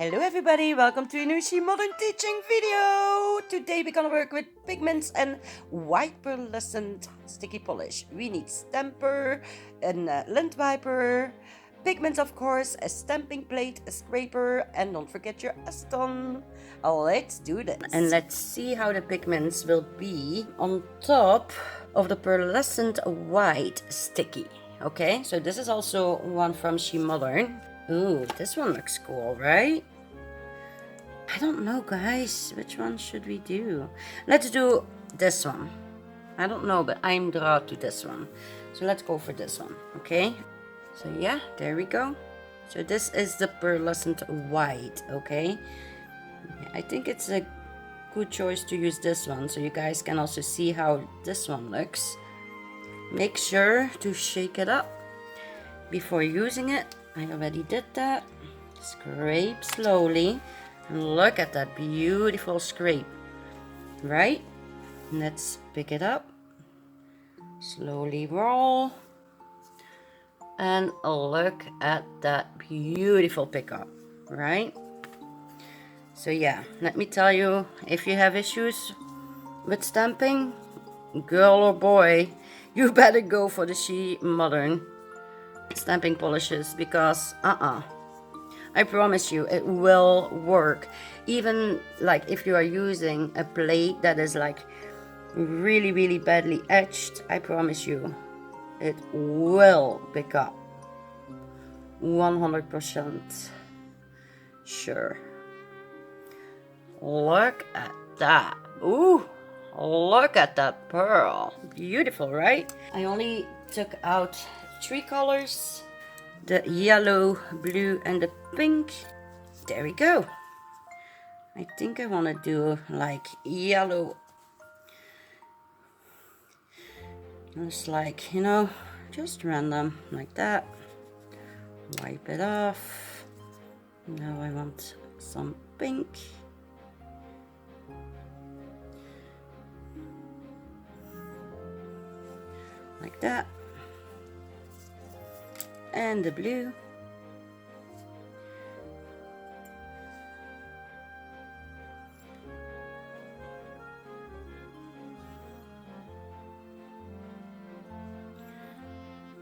Hello everybody, welcome to a new SheModern teaching video. Today we're gonna work with pigments and white pearlescent sticky polish. We need stamper, a lint wiper, pigments of course, a stamping plate, a scraper, and don't forget your acetone. Let's do this. And let's see how the pigments will be on top of the pearlescent white sticky. Okay, so this is also one from SheModern. Ooh, this one looks cool, right? I don't know, guys. Which one should we do? Let's do this one. I don't know, but I'm drawn to this one. So let's go for this one, okay? So yeah, there we go. So this is the pearlescent white, okay? I think it's a good choice to use this one, so you guys can also see how this one looks. Make sure to shake it up before using it. I already did that. Scrape slowly. And look at that beautiful scrape, right? Let's pick it up. Slowly roll. And look at that beautiful pickup, right? So yeah, let me tell you, if you have issues with stamping, girl or boy, you better go for the SheModern stamping polishes, because I promise you it will work. Even like if you are using a plate that is like really badly etched, I promise you it will pick up. 100% sure. Look at that. Ooh, look at that pearl. Beautiful, right? I only took out 3 colors, the yellow, blue, and the pink. There we go. I think I want to do like yellow. Just like, you know, just random like that. Wipe it off. Now I want some pink. Like that. And the blue.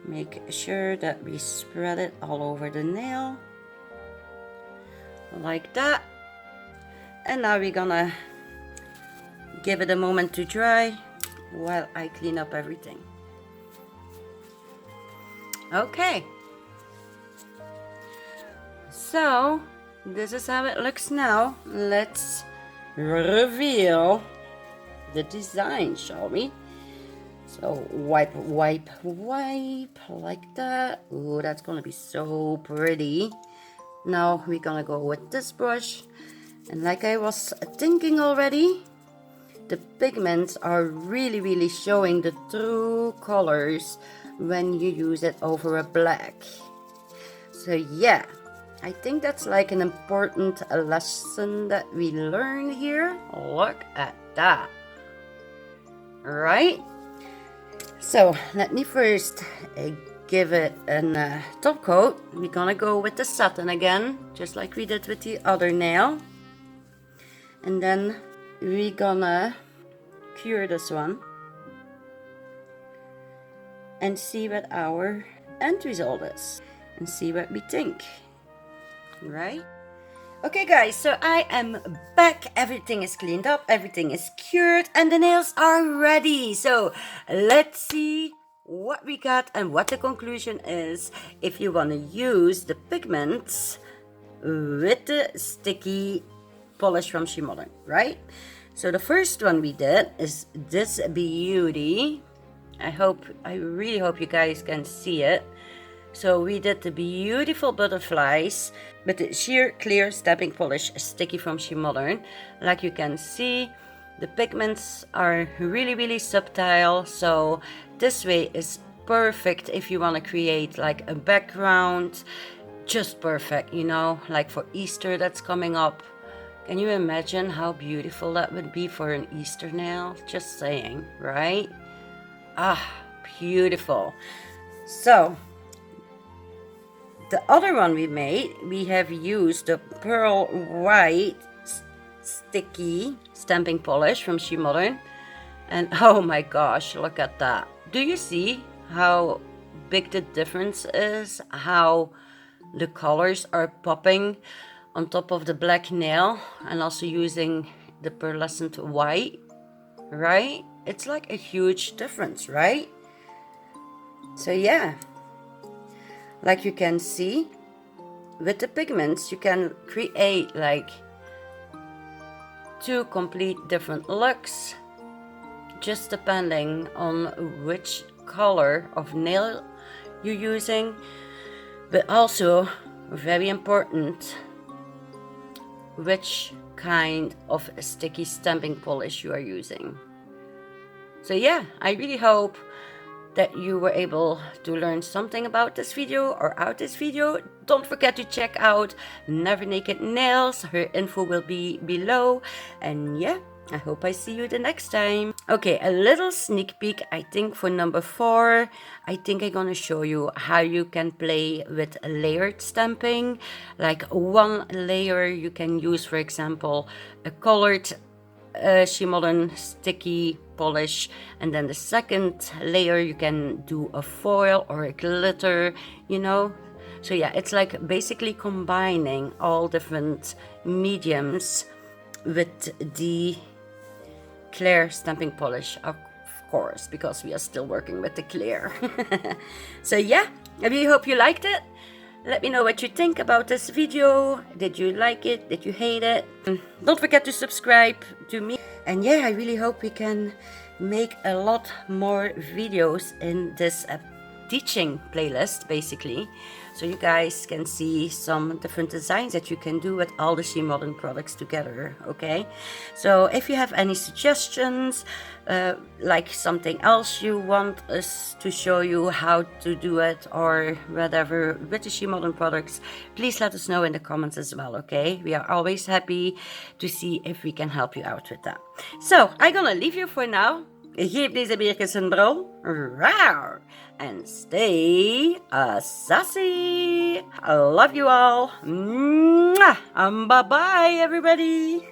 Make sure that we spread it all over the nail. Like that. And now we're gonna give it a moment to dry while I clean up everything. Okay. So, this is how it looks now. Let's reveal the design, shall we? So, wipe like that. Ooh, that's gonna be so pretty. Now we're gonna go with this brush. And like I was thinking already, the pigments are really showing the true colors when you use it over a black. So yeah, I think that's like an important lesson that we learn here. Look at that, right? So let me first give it a top coat. We're gonna go with the satin again, just like we did with the other nail. And then we're gonna cure this one and see what our end result is and see what we think, right? Okay guys, so I am back. Everything is cleaned up, everything is cured, and the nails are ready. So let's see what we got and what the conclusion is if you want to use the pigments with the sticky polish from SheModern, right? So the first one we did is this beauty. I really hope you guys can see it. So we did the beautiful butterflies with the sheer clear stamping polish sticky from SheModern. Like you can see, the pigments are really subtle, so this way is perfect if you want to create like a background. Just perfect, you know, like for Easter that's coming up. Can you imagine how beautiful that would be for an Easter nail? Just saying, right? Ah, beautiful. So The other one we made, we have used the pearl white sticky stamping polish from SheModern, and oh my gosh, look at that. Do you see how big the difference is? How the colors are popping on top of the black nail, and also using the pearlescent white, right? It's like a huge difference, right? So yeah, like you can see, with the pigments you can create like two complete different looks, just depending on which color of nail you're using, but also very important, which kind of sticky stamping polish you are using. So yeah, I really hope that you were able to learn something about this video or out this video. Don't forget to check out Never Naked Nails. Her info will be below. And yeah, I hope I see you the next time. Okay, a little sneak peek, I think for number 4. I think I'm gonna show you how you can play with layered stamping. Like one layer you can use, for example, a colored SheModern sticky polish, and then the second layer you can do a foil or a glitter, you know. So yeah, it's like basically combining all different mediums with the clear stamping polish, of course, because we are still working with the clear. So yeah, I really hope you liked it. Let me know what you think about this video. Did you like it? Did you hate it? Don't forget to subscribe to me. And yeah, I really hope we can make a lot more videos in this teaching playlist, basically, so you guys can see some different designs that you can do with all the SheModern products together. Okay, so if you have any suggestions, like something else you want us to show you how to do it or whatever with the SheModern products, please let us know in the comments as well. Okay, we are always happy to see if we can help you out with that. So I'm gonna leave you for now. Geef deze beertjes een brol. Rawr. And stay sassy. I love you all. Mwah. Bye-bye, everybody.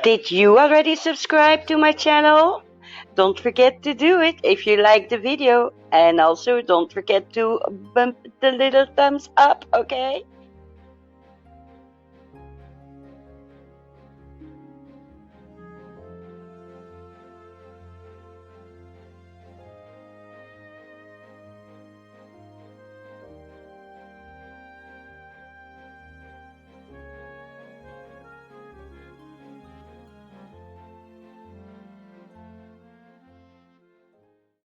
Did you already subscribe to my channel? Don't forget to do it if you like the video, and also don't forget to bump the little thumbs up, okay?